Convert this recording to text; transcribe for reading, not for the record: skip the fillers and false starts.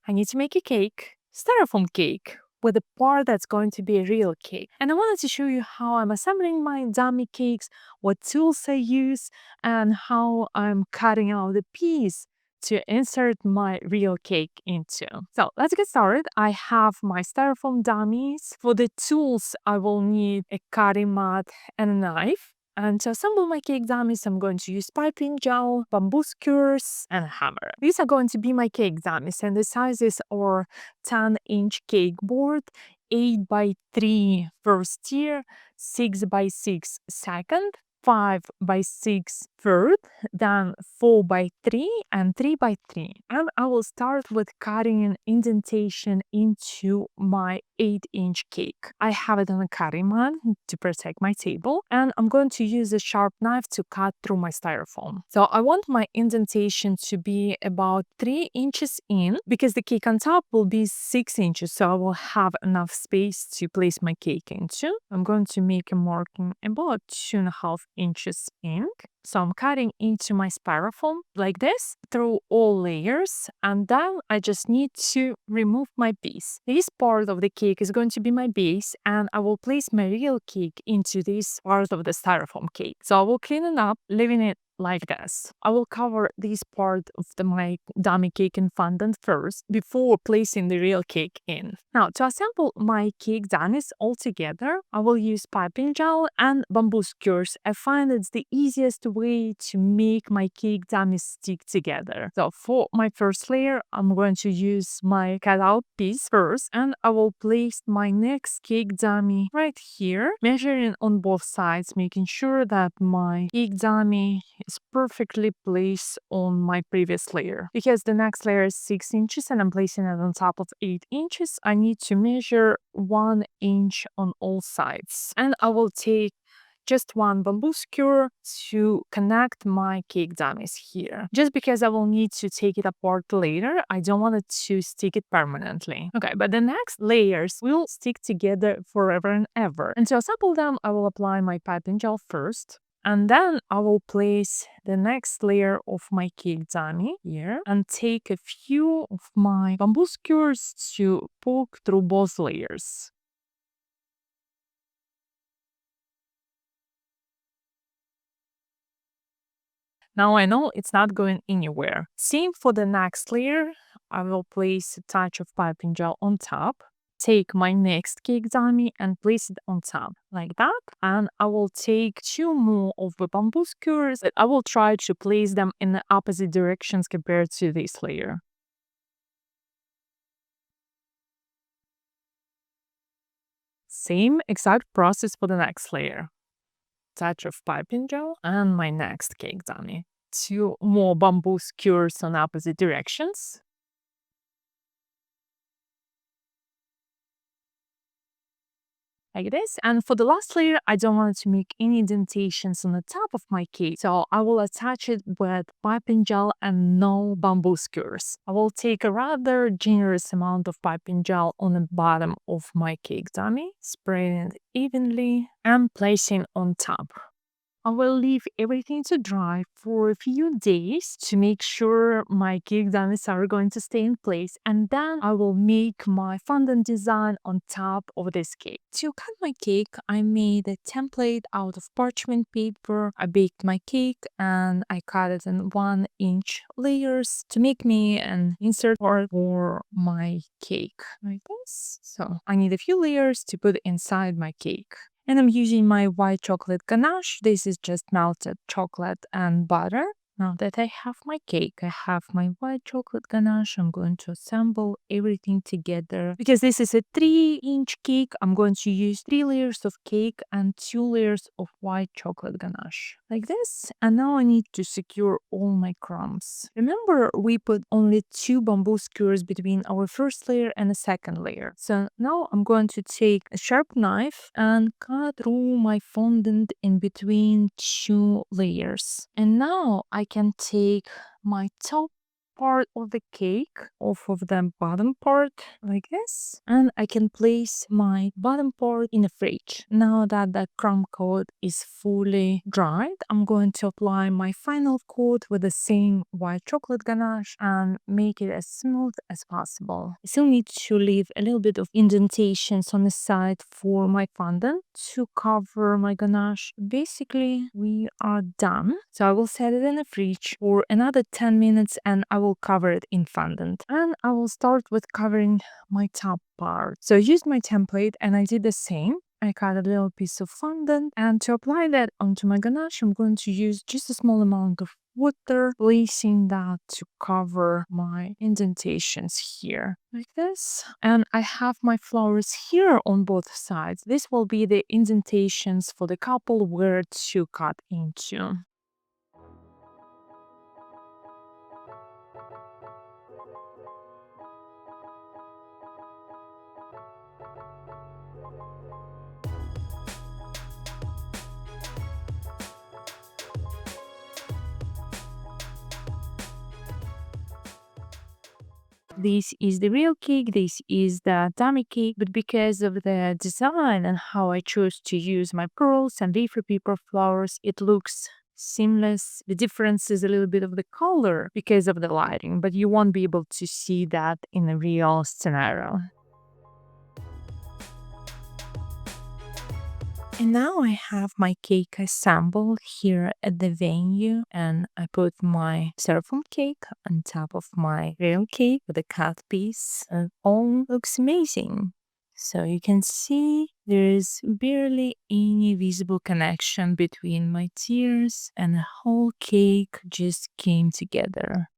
I need to make a cake, styrofoam cake, with a part that's going to be a real cake. And I wanted to show you how I'm assembling my dummy cakes, what tools I use, and how I'm cutting out the piece to insert my real cake into. So let's get started. I have my styrofoam dummies. For the tools, I will need a cutting mat and a knife. And to assemble my cake dummies, I'm going to use piping gel, bamboo skewers, and a hammer. These are going to be my cake dummies, and the sizes are 10-inch cake board, 8 by 3 first tier, 6 by 6 second, 5 by 6 third, then 4 by 3 and 3 by 3. And I will start with cutting an indentation into my 8-inch cake. I have it on a cutting mat to protect my table, and I'm going to use a sharp knife to cut through my styrofoam. So I want my indentation to be about 3 inches in, because the cake on top will be 6 inches, so I will have enough space to place my cake into. I'm going to make a marking about 2.5 inches in. So I'm cutting into my styrofoam like this through all layers, and then I just need to remove my piece. This part of the cake is going to be my base, and I will place my real cake into this part of the styrofoam cake. So I will clean it up, leaving it like this. I will cover this part of my dummy cake in fondant first before placing the real cake in. Now, to assemble my cake dummies all together, I will use piping gel and bamboo skewers. I find it's the easiest way to make my cake dummies stick together. So for my first layer, I'm going to use my cutout piece first, and I will place my next cake dummy right here, measuring on both sides, making sure that my cake dummy is perfectly placed on my previous layer. Because the next layer is 6 inches and I'm placing it on top of 8 inches, I need to measure 1 inch on all sides. And I will take just one bamboo skewer to connect my cake dummies here. Just because I will need to take it apart later, I don't want it to stick it permanently. Okay, but the next layers will stick together forever and ever. And to assemble them, I will apply my piping gel first. And then I will place the next layer of my cake dummy here and take a few of my bamboo skewers to poke through both layers. Now I know it's not going anywhere. Same for the next layer. I will place a touch of piping gel on top. Take my next cake dummy and place it on top like that. And I will take 2 more of the bamboo skewers. I will try to place them in the opposite directions compared to this layer. Same exact process for the next layer. Touch of piping gel and my next cake dummy. 2 more bamboo skewers on opposite directions. Like this. And for the last layer, I don't want to make any indentations on the top of my cake. So I will attach it with piping gel and no bamboo skewers. I will take a rather generous amount of piping gel on the bottom of my cake dummy, spreading it evenly and placing on top. I will leave everything to dry for a few days to make sure my cake dummies are going to stay in place, and then I will make my fondant design on top of this cake. To cut my cake, I made a template out of parchment paper. I baked my cake and I cut it in 1-inch layers to make me an insert part for my cake like this. So I need a few layers to put inside my cake. And I'm using my white chocolate ganache. This is just melted chocolate and butter. Now that I have my cake, I have my white chocolate ganache. I'm going to assemble everything together. Because this is a 3-inch cake, I'm going to use 3 layers of cake and 2 layers of white chocolate ganache. Like this. And now I need to secure all my crumbs. Remember, we put only 2 bamboo skewers between our first layer and the second layer. So now I'm going to take a sharp knife and cut through my fondant in between 2 layers. And now I can take my top part of the cake off of the bottom part like this. And I can place my bottom part in the fridge. Now that the crumb coat is fully dried, I'm going to apply my final coat with the same white chocolate ganache and make it as smooth as possible. I still need to leave a little bit of indentations on the side for my fondant to cover my ganache. Basically, we are done. So I will set it in the fridge for another 10 minutes and I will cover it in fondant. And I will start with covering my top part. So I used my template and I did the same. I cut a little piece of fondant, and to apply that onto my ganache, I'm going to use just a small amount of water, placing that to cover my indentations here, like this. And I have my flowers here on both sides. This will be the indentations for the couple where to cut into. This is the real cake, this is the dummy cake, but because of the design and how I chose to use my pearls and wafer paper flowers, it looks seamless. The difference is a little bit of the color because of the lighting, but you won't be able to see that in a real scenario. And now I have my cake assembled here at the venue, and I put my styrofoam cake on top of my real cake with a cut piece, and all looks amazing. So you can see there is barely any visible connection between my tiers, and the whole cake just came together.